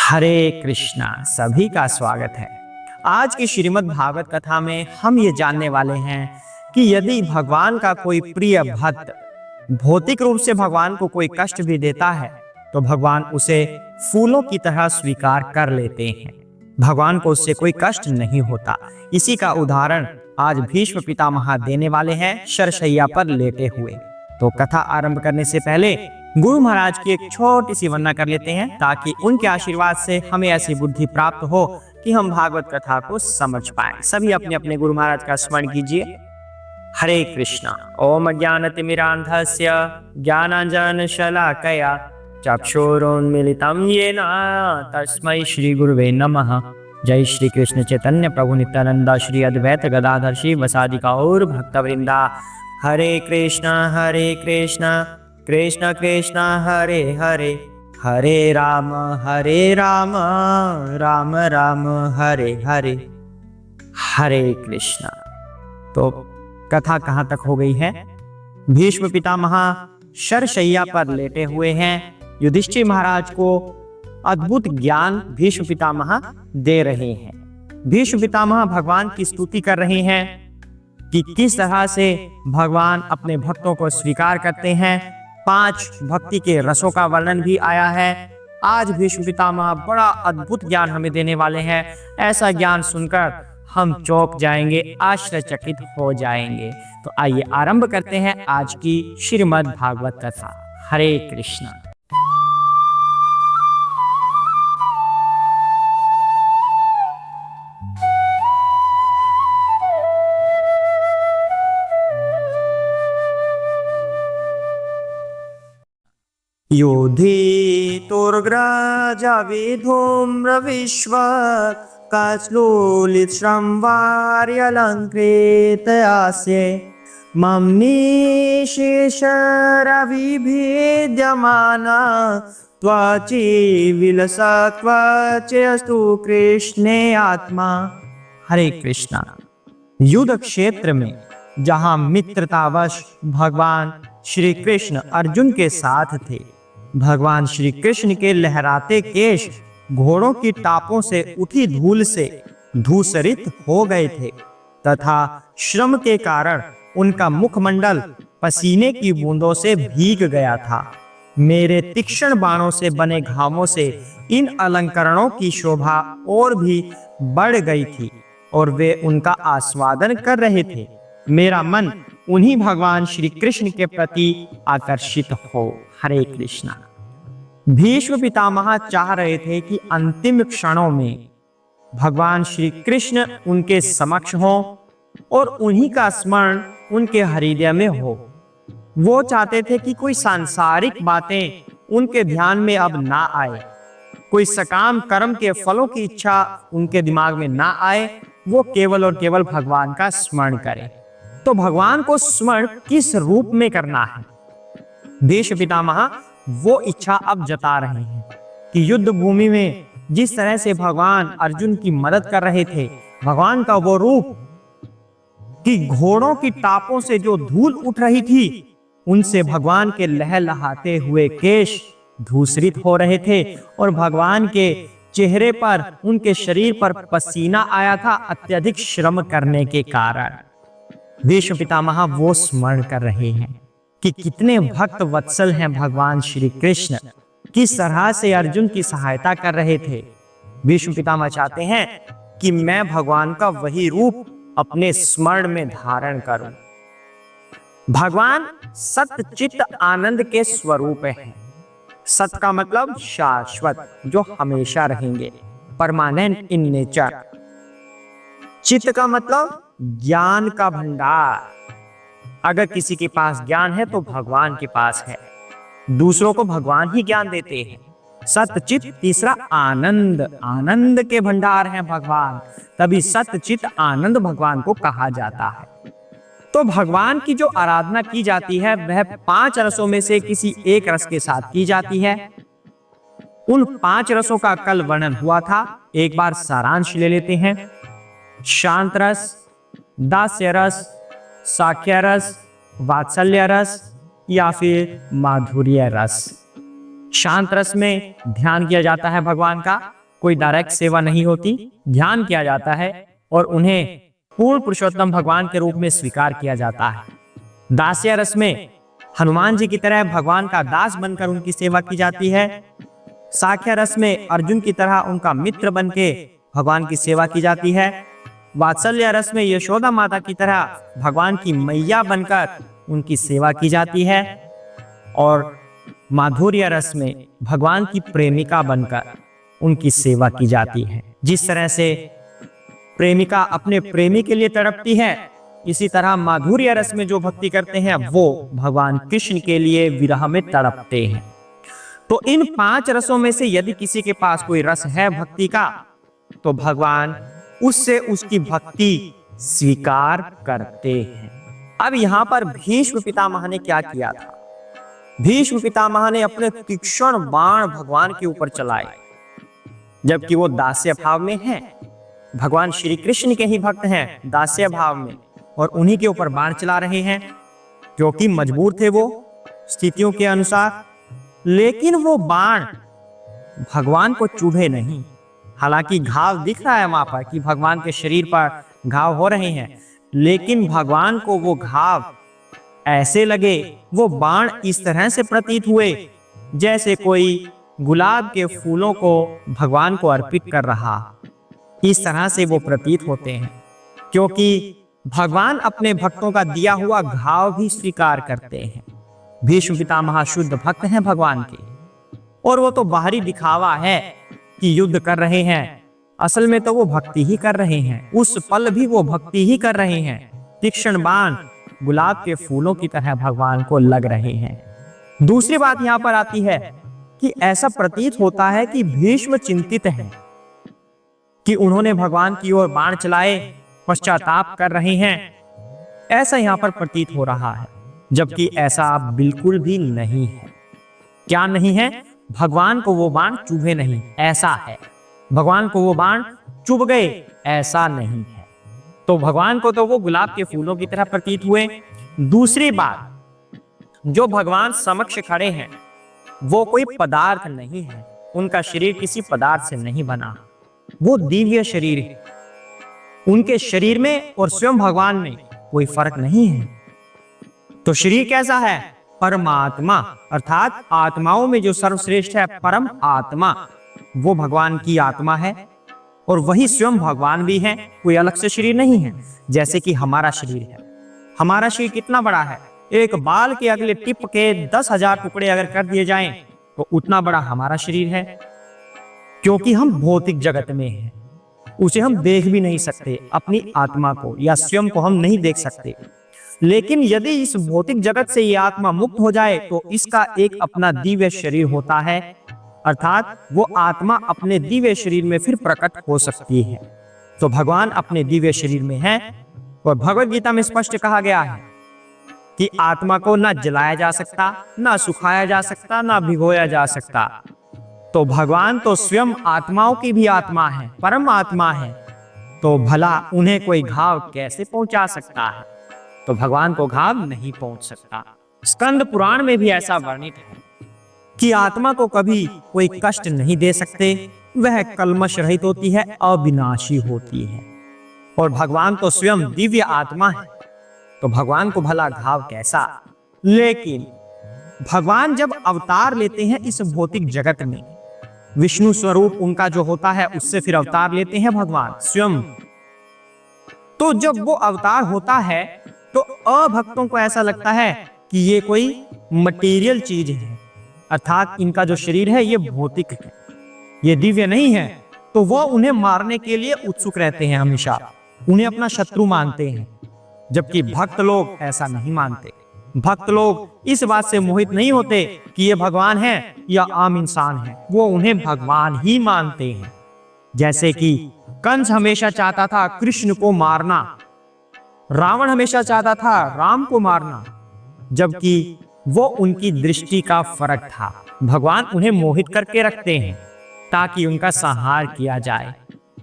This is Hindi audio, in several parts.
हरे कृष्णा। सभी का स्वागत है। आज की श्रीमद् भागवत कथा में हम ये जानने वाले हैं कि यदि भगवान का कोई प्रिय भक्त भौतिक रूप से भगवान को कोई कष्ट भी देता है तो भगवान उसे फूलों की तरह स्वीकार कर लेते हैं। भगवान को उससे कोई कष्ट नहीं होता। इसी का उदाहरण आज भीष्म पितामह देने वाले हैं शरशैया पर लेटे हुए। तो कथा आरंभ करने से पहले गुरु महाराज की एक छोटी सी वंदना कर लेते हैं ताकि उनके आशीर्वाद से हमें ऐसी बुद्धि प्राप्त हो कि हम भागवत कथा को समझ पाएं। सभी अपने अपने गुरु महाराज का स्मरण कीजिए। हरे कृष्णा। ओम ज्ञानतिमिरान्धस्य ज्ञानाञ्जनशलाकया चक्षुरुन्मीलितं येन तस्मै श्री गुरुवे नमः। जय श्री कृष्ण चैतन्य प्रभु नित्यानंद श्री अद्वैत गदाधर शिवसादि गौर भक्तवृंदा। हरे कृष्णा कृष्ण कृष्ण हरे हरे, हरे राम राम राम हरे हरे। हरे कृष्णा। तो कथा कहाँ तक हो गई है? भीष्म पितामह शरशैया पर लेटे हुए हैं। युधिष्ठिर महाराज को अद्भुत ज्ञान भीष्म पितामह दे रहे हैं। भीष्म पितामह भगवान की स्तुति कर रहे हैं कि किस तरह से भगवान अपने भक्तों को स्वीकार करते हैं। 5 भक्ति के रसों का वर्णन भी आया है। आज भीष्म पितामह बड़ा अद्भुत ज्ञान हमें देने वाले हैं। ऐसा ज्ञान सुनकर हम चौंक जाएंगे, आश्चर्यचकित हो जाएंगे। तो आइए आरंभ करते हैं आज की श्रीमद् भागवत कथा। हरे कृष्णा। योधितुर्ग्रजविधूम्रविश्व कश्लोलितश्रंवार्यलङ्कृतयास्य मम निशेषरविभेद्यमाना त्वचि विलसत्वचस्तु कृष्णे आत्मा। हरे कृष्णा। युद्ध क्षेत्र में जहां मित्रतावश भगवान श्री कृष्ण अर्जुन के साथ थे, भगवान श्री कृष्ण के लहराते केश घोड़ों की टापों से उठी धूल से धूसरित हो गए थे तथा श्रम के कारण उनका मुखमंडल पसीने की बूंदों से भीग गया था। मेरे तीक्ष्ण बाणों से बने घावों से इन अलंकरणों की शोभा और भी बढ़ गई थी और वे उनका आस्वादन कर रहे थे। मेरा मन उन्हीं भगवान श्री कृष्ण के प्रति आकर्षित हो। हरे कृष्णा। भीष्म पितामह चाह रहे थे कि अंतिम क्षणों में भगवान श्री कृष्ण उनके समक्ष हो और उन्हीं का स्मरण उनके हृदय में हो। वो चाहते थे कि कोई सांसारिक बातें उनके ध्यान में अब ना आए, कोई सकाम कर्म के फलों की इच्छा उनके दिमाग में ना आए। वो केवल और केवल भगवान का स्मरण करें। तो भगवान को स्मरण किस रूप में करना है? भीष्म पितामह वो इच्छा अब जता रहे हैं कि युद्ध भूमि में जिस तरह से भगवान अर्जुन की मदद कर रहे थे, भगवान का वो रूप कि घोड़ों की टापों से जो धूल उठ रही थी उनसे भगवान के लहलहाते हुए केश धूसरित हो रहे थे और भगवान के चेहरे पर, उनके शरीर पर पसीना आया था अत्यधिक श्रम करने के कारण। भीष्म पितामह वो स्मरण कर रहे हैं कि कितने भक्त वत्सल हैं भगवान श्री कृष्ण, किस तरह से अर्जुन की सहायता कर रहे थे। भीष्म पितामह चाहते हैं कि मैं भगवान का वही रूप अपने स्मरण में धारण करूं। भगवान सत्य चित्त आनंद के स्वरूप हैं। सत्य का मतलब शाश्वत, जो हमेशा रहेंगे, परमानेंट इन नेचर। चित्त का मतलब ज्ञान का भंडार। अगर किसी के पास ज्ञान है तो भगवान के पास है। दूसरों को भगवान ही ज्ञान देते हैं। सत्य चित्त। तीसरा आनंद। आनंद के भंडार हैं भगवान, तभी सत्य चित्त आनंद भगवान को कहा जाता है। तो भगवान की जो आराधना की जाती है वह 5 रसों में से किसी एक रस के साथ की जाती है। उन 5 रसों का कल वर्णन हुआ था। एक बार सारांश ले लेते हैं। शांत रस, दास्य रस, साख्य रस, वात्सल्य रस या फिर माधुर्य रस। शांत रस में ध्यान किया जाता है भगवान का, कोई डायरेक्ट सेवा नहीं होती, ध्यान किया जाता है और उन्हें पूर्ण पुरुषोत्तम भगवान के रूप में स्वीकार किया जाता है। दास्य रस में हनुमान जी की तरह भगवान का दास बनकर उनकी सेवा की जाती है। साख्य रस में अर्जुन की तरह उनका मित्र बनके भगवान की सेवा की जाती है। वात्सल्य रस में यशोदा माता की तरह भगवान की मैया बनकर उनकी सेवा की जाती है। और माधुर्य रस में भगवान की प्रेमिका बनकर उनकी सेवा की जाती है। जिस तरह से प्रेमिका अपने प्रेमी के लिए तड़पती है, इसी तरह माधुर्य रस में जो भक्ति करते हैं वो भगवान कृष्ण के लिए विरह में तड़पते हैं। तो इन 5 रसों में से यदि किसी के पास कोई रस है भक्ति का, तो भगवान उससे उसकी भक्ति स्वीकार करते हैं। अब यहां पर भीष्म पितामह ने क्या किया था? भीष्म पितामह ने अपने तीक्ष्ण बाण भगवान के ऊपर चलाए, जबकि वो दास्य भाव में हैं। भगवान श्री कृष्ण के ही भक्त हैं दास्य भाव में, और उन्हीं के ऊपर बाण चला रहे हैं, क्योंकि मजबूर थे वो स्थितियों के अनुसार। लेकिन वो बाण भगवान को चुभे नहीं। हालांकि घाव दिख रहा है वहां पर कि भगवान के शरीर पर घाव हो रहे हैं, लेकिन भगवान को वो घाव ऐसे लगे, वो बाण इस तरह से प्रतीत हुए जैसे कोई गुलाब के फूलों को भगवान को अर्पित कर रहा। इस तरह से वो प्रतीत होते हैं, क्योंकि भगवान अपने भक्तों का दिया हुआ घाव भी स्वीकार करते हैं। भीष्म पितामह शुद्ध भक्त हैं भगवान के, और वो तो बाहरी दिखावा है कि युद्ध कर रहे हैं, असल में तो वो भक्ति ही कर रहे हैं। उस पल भी वो भक्ति ही कर रहे हैं। तीक्ष्ण बाण गुलाब के फूलों की तरह भगवान को लग रहे हैं। दूसरी बात यहाँ पर आती है कि ऐसा प्रतीत होता है कि भीष्म चिंतित हैं कि उन्होंने भगवान की ओर बाण चलाए, पश्चाताप कर रहे हैं, ऐसा यहाँ पर प्रतीत हो रहा है, जबकि ऐसा बिल्कुल भी नहीं है। क्या नहीं है? भगवान को वो बाण चुभे नहीं, ऐसा है। भगवान को वो बाण चुभ गए, ऐसा नहीं है। तो भगवान को तो वो गुलाब के फूलों की तरह प्रतीत हुए। दूसरी बात, जो भगवान समक्ष खड़े हैं वो कोई पदार्थ नहीं है, उनका शरीर किसी पदार्थ से नहीं बना, वो दिव्य शरीर है। उनके शरीर में और स्वयं भगवान में कोई फर्क नहीं है। तो शरीर कैसा है? परमात्मा, अर्थात आत्माओं में जो सर्वश्रेष्ठ है परम आत्मा, वो भगवान की आत्मा है, और वही स्वयं भगवान भी है, कोई अलग से शरीर नहीं है। जैसे कि हमारा शरीर है। हमारा शरीर कितना बड़ा है? एक बाल के अगले टिप के 10,000 टुकड़े अगर कर दिए जाएं तो उतना बड़ा हमारा शरीर है, क्योंकि हम भौतिक जगत में हैं। उसे हम देख भी नहीं सकते, अपनी आत्मा को या स्वयं को हम नहीं देख सकते। लेकिन यदि इस भौतिक जगत से ये आत्मा मुक्त हो जाए तो इसका एक अपना दिव्य शरीर होता है, अर्थात वो आत्मा अपने दिव्य शरीर में फिर प्रकट हो सकती है। तो भगवान अपने दिव्य शरीर में है, और भगवद गीता में स्पष्ट कहा गया है कि आत्मा को ना जलाया जा सकता, ना सुखाया जा सकता, ना भिगोया जा सकता। तो भगवान तो स्वयं आत्माओं की भी आत्मा है, परम आत्मा है, तो भला उन्हें कोई घाव कैसे पहुंचा सकता है? तो भगवान को घाव नहीं पहुंच सकता। स्कंद पुराण में भी ऐसा वर्णित है कि आत्मा को कभी कोई कष्ट नहीं दे सकते, वह कल्मश रहित होती है, अविनाशी होती है। और भगवान तो स्वयं दिव्य आत्मा है, तो भगवान को भला घाव कैसा? लेकिन भगवान जब अवतार लेते हैं इस भौतिक जगत में, विष्णु स्वरूप उनका जो होता है उससे फिर अवतार लेते हैं भगवान स्वयं। तो जब वो अवतार होता है तो अभक्तों को ऐसा लगता है कि ये कोई मटेरियल चीज है, अर्थात इनका जो शरीर है ये भौतिक है, ये दिव्य नहीं है। तो वो उन्हें मारने के लिए उत्सुक रहते हैं, हमेशा उन्हें अपना शत्रु मानते हैं। जबकि भक्त लोग ऐसा नहीं मानते। भक्त लोग इस बात से मोहित नहीं होते कि ये भगवान है या आम इंसान है, वो उन्हें भगवान ही मानते हैं। जैसे कि कंस हमेशा चाहता था कृष्ण को मारना, रावण हमेशा चाहता था राम को मारना, जबकि वो उनकी दृष्टि का फर्क था। भगवान उन्हें मोहित करके रखते हैं ताकि उनका संहार किया जाए,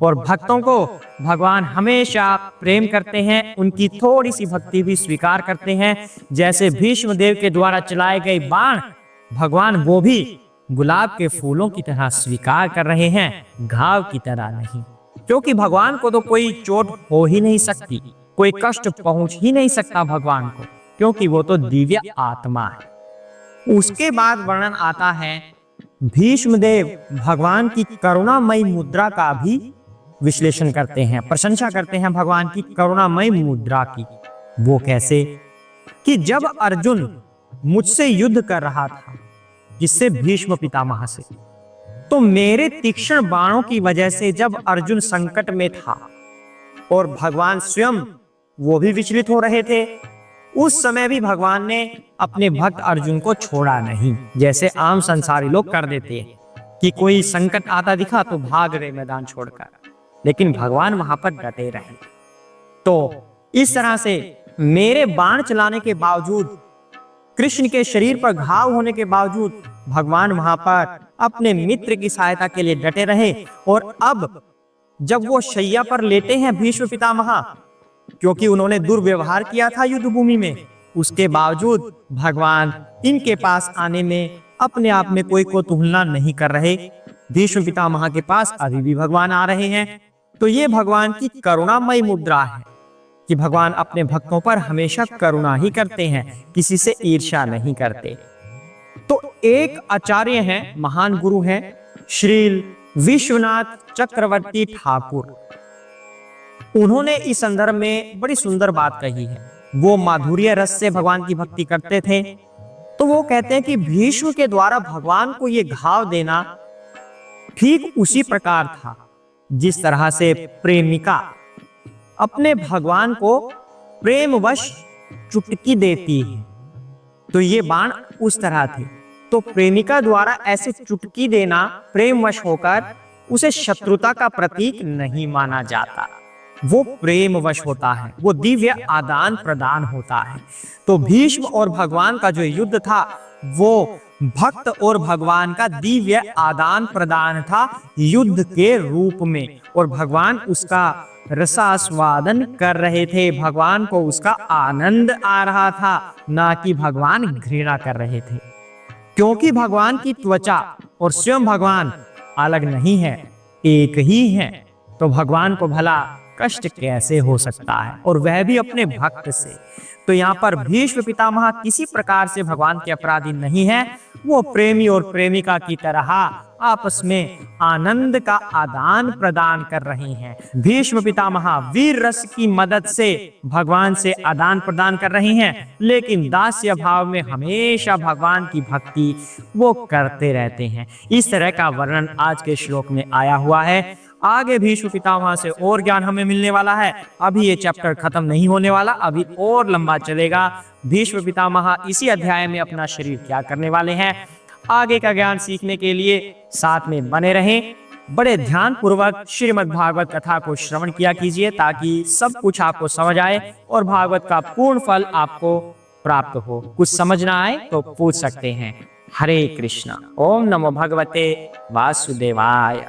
और भक्तों को भगवान हमेशा प्रेम करते हैं, उनकी थोड़ी सी भक्ति भी स्वीकार करते हैं। जैसे भीष्म देव के द्वारा चलाए गए बाण भगवान वो भी गुलाब के फूलों की तरह स्वीकार कर रहे हैं, घाव की तरह नहीं। क्योंकि भगवान को तो कोई चोट हो ही नहीं सकती, कोई कष्ट पहुंच ही नहीं सकता भगवान को, क्योंकि वो तो दिव्य आत्मा है। उसके बाद वर्णन आता है भीष्मदेव भगवान की करुणामयी मुद्रा का भी विश्लेषण करते हैं, प्रशंसा करते हैं भगवान की करुणामयी मुद्रा की। वो कैसे कि जब अर्जुन मुझसे युद्ध कर रहा था, जिससे भीष्म पितामह से, तो मेरे तीक्ष्ण बाणों की वजह से जब अर्जुन संकट में था और भगवान स्वयं वो भी विचलित हो रहे थे, उस समय भी भगवान ने अपने भक्त अर्जुन को छोड़ा नहीं। जैसे आम संसारी लोग कर देते हैं कि कोई संकट आता दिखा तो भाग रहे मैदान छोड़कर, लेकिन भगवान वहां पर डटे रहे। तो इस तरह से मेरे बाण चलाने के बावजूद, कृष्ण के शरीर पर घाव होने के बावजूद भगवान वहां पर अपने मित्र की सहायता के लिए डटे रहे। और अब जब वो शैया पर लेटे हैं भीष्म पितामह, क्योंकि उन्होंने दुर्व्यवहार किया था युद्ध भूमि में, उसके बावजूद भगवान इनके पास आने में अपने आप में कोई कोतूहलता नहीं कर रहे। भीष्म पितामह के पास अभी भी भगवान आ रहे हैं। तो ये भगवान की करुणामयी मुद्रा है कि भगवान अपने भक्तों पर हमेशा करुणा ही करते हैं, किसी से ईर्ष्या नहीं करते। तो एक आचार्य हैं, महान गुरु हैं, श्रील विश्वनाथ चक्रवर्ती ठाकुर। उन्होंने इस संदर्भ में बड़ी सुंदर बात कही है। वो माधुर्य रस से भगवान की भक्ति करते थे। तो वो कहते हैं कि भीष्म के द्वारा भगवान को ये घाव देना ठीक उसी प्रकार था जिस तरह से प्रेमिका अपने भगवान को प्रेमवश चुटकी देती है। तो ये बाण उस तरह थे। तो प्रेमिका द्वारा ऐसे चुटकी देना प्रेमवश होकर उसे शत्रुता का प्रतीक नहीं माना जाता, वो प्रेमवश होता है, वो दिव्य आदान प्रदान होता है। तो भीष्म और भगवान का जो युद्ध था वो भक्त और भगवान का दिव्य आदान प्रदान था युद्ध के रूप में, और भगवान उसका रसास्वादन कर रहे थे, भगवान को उसका आनंद आ रहा था, ना कि भगवान घृणा कर रहे थे। क्योंकि भगवान की त्वचा और स्वयं भगवान अलग नहीं है, एक ही है। तो भगवान को भला कष्ट कैसे हो सकता है, और वह भी अपने भक्त से। तो यहाँ पर भीष्म पितामह किसी प्रकार से भगवान के अपराधी नहीं है, वो प्रेमी और प्रेमिका की तरह आपस में आनंद का आदान प्रदान कर रहे हैं। भीष्म पितामह वीर रस की मदद से भगवान से आदान प्रदान कर रहे हैं, लेकिन दास्य भाव में हमेशा भगवान की भक्ति वो करते रहते हैं। इस तरह का वर्णन आज के श्लोक में आया हुआ है। आगे भीष्म पितामह से और ज्ञान हमें मिलने वाला है। अभी ये चैप्टर खत्म नहीं होने वाला, अभी और लंबा चलेगा। भीष्म पितामह इसी अध्याय में अपना शरीर त्याग करने वाले हैं। आगे का ज्ञान सीखने के लिए साथ में बने रहें। बड़े ध्यान पूर्वक श्रीमद् भागवत कथा को श्रवण किया कीजिए, ताकि सब कुछ आपको समझ आए और भागवत का पूर्ण फल आपको प्राप्त हो। कुछ समझ ना आए तो पूछ सकते हैं। हरे कृष्णा। ओम नमो भगवते वासुदेवाय।